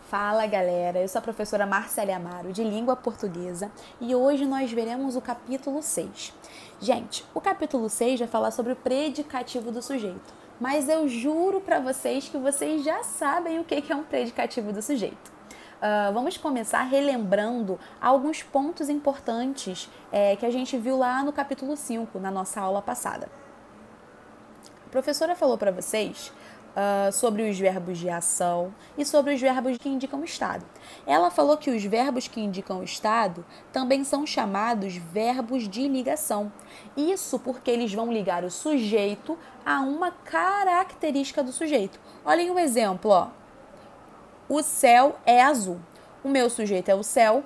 Fala galera, eu sou a professora Marcela Amaro, de Língua Portuguesa, e hoje nós veremos o capítulo 6. Gente, o capítulo 6 vai falar sobre o predicativo do sujeito, mas eu juro para vocês que vocês já sabem o que é um predicativo do sujeito. Vamos começar relembrando alguns pontos importantes que a gente viu lá no capítulo 5, na nossa aula passada. A professora falou para vocês sobre os verbos de ação e sobre os verbos que indicam o estado. Ela falou que os verbos que indicam o estado também são chamados verbos de ligação. Isso porque eles vão ligar o sujeito a uma característica do sujeito. Olhem o exemplo, ó. O céu é azul. O meu sujeito é o céu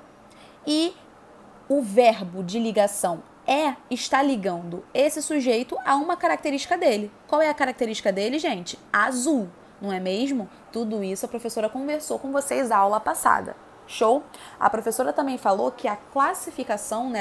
e o verbo de ligação está ligando esse sujeito a uma característica dele. Qual é a característica dele, gente? Azul, não é mesmo? Tudo isso a professora conversou com vocês na aula passada. Show? A professora também falou que a classificação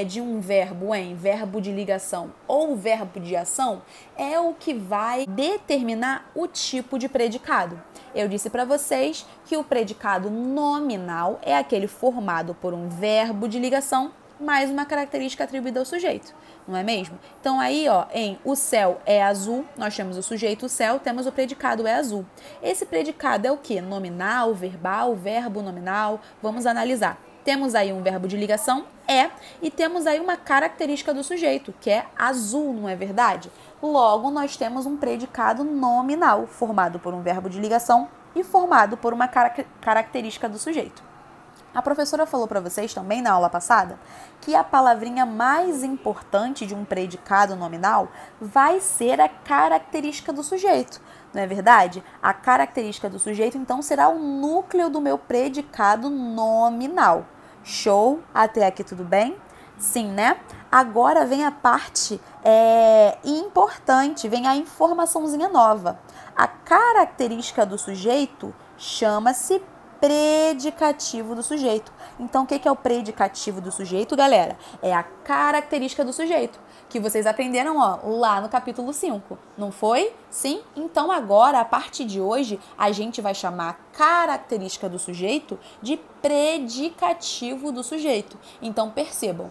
de um verbo em verbo de ligação ou verbo de ação é o que vai determinar o tipo de predicado. Eu disse para vocês que o predicado nominal é aquele formado por um verbo de ligação mais uma característica atribuída ao sujeito, não é mesmo? Então aí, ó, em o céu é azul, nós temos o sujeito o céu, temos o predicado é azul. Esse predicado é o que? Nominal, verbal, verbo nominal? Vamos analisar. Temos aí um verbo de ligação, e temos aí uma característica do sujeito, que é azul, não é verdade? Logo, nós temos um predicado nominal, formado por um verbo de ligação e formado por uma característica do sujeito. A professora falou para vocês também na aula passada que a palavrinha mais importante de um predicado nominal vai ser a característica do sujeito, não é verdade? A característica do sujeito, então, será o núcleo do meu predicado nominal. Show? Até aqui tudo bem? Sim, né? Agora vem a parte importante, vem a informaçãozinha nova. A característica do sujeito chama-se predicativo do sujeito. Então, o que é o predicativo do sujeito, galera? É a característica do sujeito, que vocês aprenderam lá no capítulo 5, não foi? Sim? Então, agora, a partir de hoje, a gente vai chamar a característica do sujeito de predicativo do sujeito. Então, percebam,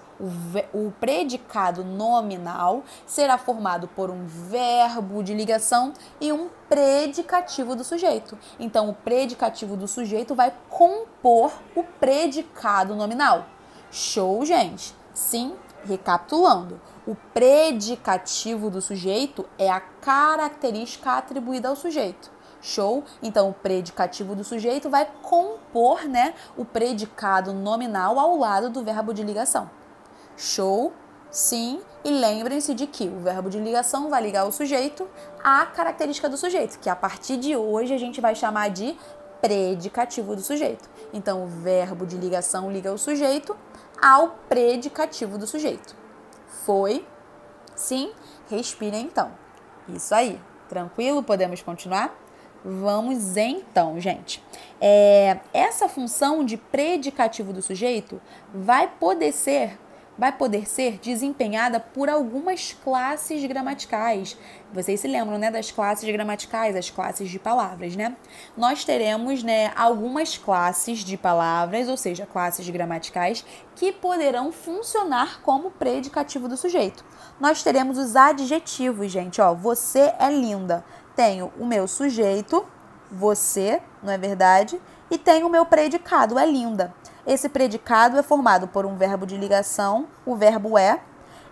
o predicado nominal será formado por um verbo de ligação e um predicativo do sujeito. Então, o predicativo do sujeito vai compor o predicado nominal. Show, gente? Sim? Recapitulando, o predicativo do sujeito é a característica atribuída ao sujeito. Show? Então, o predicativo do sujeito vai compor, o predicado nominal ao lado do verbo de ligação. Show? Sim? E lembrem-se de que o verbo de ligação vai ligar o sujeito à característica do sujeito, que a partir de hoje a gente vai chamar de predicativo do sujeito. Então, o verbo de ligação liga o sujeito ao predicativo do sujeito. Foi? Sim? Respira então. Isso aí. Tranquilo? Podemos continuar? Vamos então, gente. Essa função de predicativo do sujeito vai poder ser desempenhada por algumas classes gramaticais. Vocês se lembram, das classes gramaticais, as classes de palavras, Nós teremos, algumas classes de palavras, ou seja, classes gramaticais, que poderão funcionar como predicativo do sujeito. Nós teremos os adjetivos, gente, você é linda. Tenho o meu sujeito, você, não é verdade? E tenho o meu predicado, é linda. Esse predicado é formado por um verbo de ligação, o verbo é,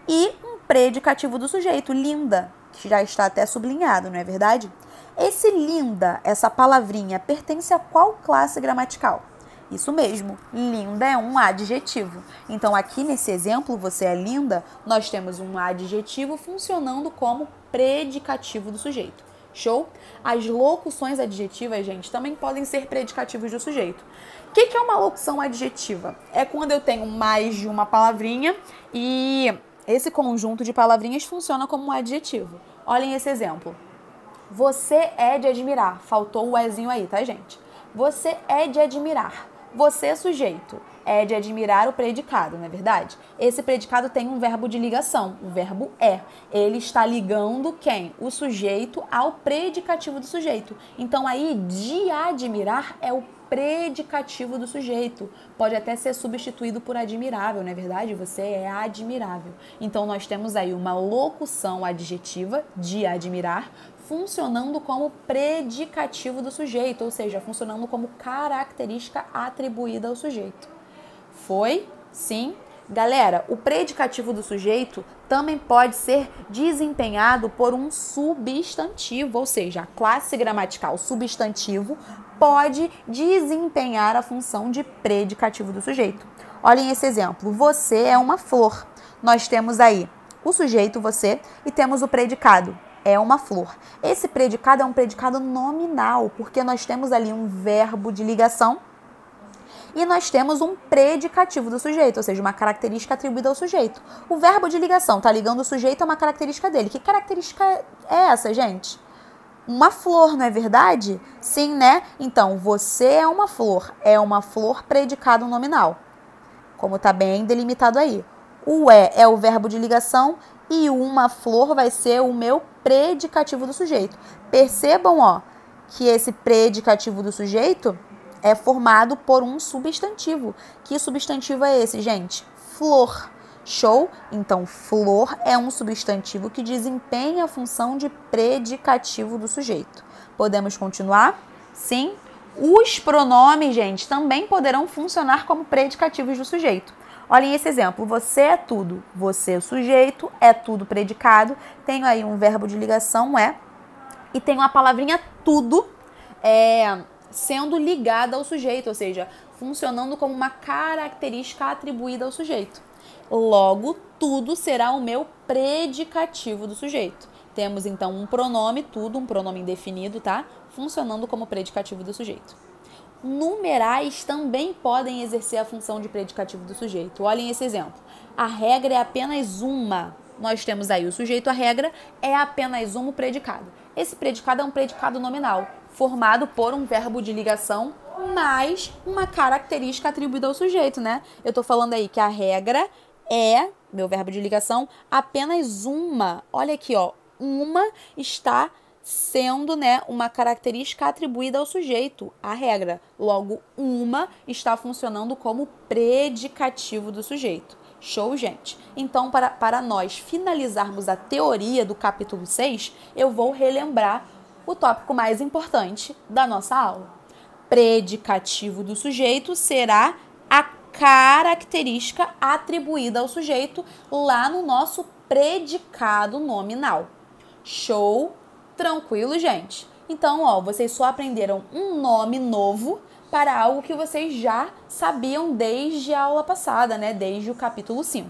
e um predicativo do sujeito, linda, que já está até sublinhado, não é verdade? Esse linda, essa palavrinha, pertence a qual classe gramatical? Isso mesmo, linda é um adjetivo. Então, aqui nesse exemplo, você é linda, nós temos um adjetivo funcionando como predicativo do sujeito. Show? As locuções adjetivas, gente, também podem ser predicativos do sujeito. O que é uma locução adjetiva? É quando eu tenho mais de uma palavrinha e esse conjunto de palavrinhas funciona como um adjetivo. Olhem esse exemplo. Você é de admirar. Faltou o ezinho aí, tá, gente? Você é de admirar. Você, sujeito, é de admirar o predicado, não é verdade? Esse predicado tem um verbo de ligação, o verbo é. Ele está ligando quem? O sujeito ao predicativo do sujeito. Então aí, de admirar é o predicativo do sujeito. Pode até ser substituído por admirável, não é verdade? Você é admirável. Então nós temos aí uma locução adjetiva, de admirar, funcionando como predicativo do sujeito, ou seja, funcionando como característica atribuída ao sujeito. Foi? Sim? Galera, o predicativo do sujeito também pode ser desempenhado por um substantivo, ou seja, a classe gramatical substantivo pode desempenhar a função de predicativo do sujeito. Olhem esse exemplo. Você é uma flor. Nós temos aí o sujeito, você, e temos o predicado. É uma flor. Esse predicado é um predicado nominal, porque nós temos ali um verbo de ligação e nós temos um predicativo do sujeito, ou seja, uma característica atribuída ao sujeito. O verbo de ligação está ligando o sujeito a uma característica dele. Que característica é essa, gente? Uma flor, não é verdade? Sim, né? Então, você é uma flor predicado nominal, como está bem delimitado aí. O é o verbo de ligação e uma flor vai ser o meu predicativo do sujeito. Percebam, ó, que esse predicativo do sujeito é formado por um substantivo. Que substantivo é esse, gente? Flor. Show? Então, flor é um substantivo que desempenha a função de predicativo do sujeito. Podemos continuar? Sim. Os pronomes, gente, também poderão funcionar como predicativos do sujeito. Olhem esse exemplo. Você é tudo. Você, sujeito, é tudo predicado. Tenho aí um verbo de ligação, é. E tenho a palavrinha tudo, sendo ligada ao sujeito, ou seja, funcionando como uma característica atribuída ao sujeito. Logo, tudo será o meu predicativo do sujeito. Temos, então, um pronome tudo, um pronome indefinido, tá? Funcionando como predicativo do sujeito. Numerais também podem exercer a função de predicativo do sujeito. Olhem esse exemplo. A regra é apenas uma. Nós temos aí o sujeito, a regra é apenas um predicado. Esse predicado é um predicado nominal, formado por um verbo de ligação mais uma característica atribuída ao sujeito, né? Eu tô falando aí que a regra é, meu verbo de ligação, apenas uma. Olha aqui, ó. Uma está sendo, né, uma característica atribuída ao sujeito, a regra. Logo, uma está funcionando como predicativo do sujeito. Show, gente? Então, para nós finalizarmos a teoria do capítulo 6, eu vou relembrar o tópico mais importante da nossa aula. Predicativo do sujeito será a característica atribuída ao sujeito lá no nosso predicado nominal. Show? Tranquilo, gente? Então, ó, vocês só aprenderam um nome novo para algo que vocês já sabiam desde a aula passada, né? Desde o capítulo 5.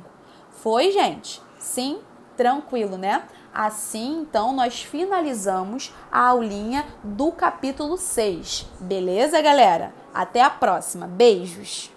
Foi, gente? Sim? Tranquilo, né? Assim, então, nós finalizamos a aulinha do capítulo 6. Beleza, galera? Até a próxima. Beijos!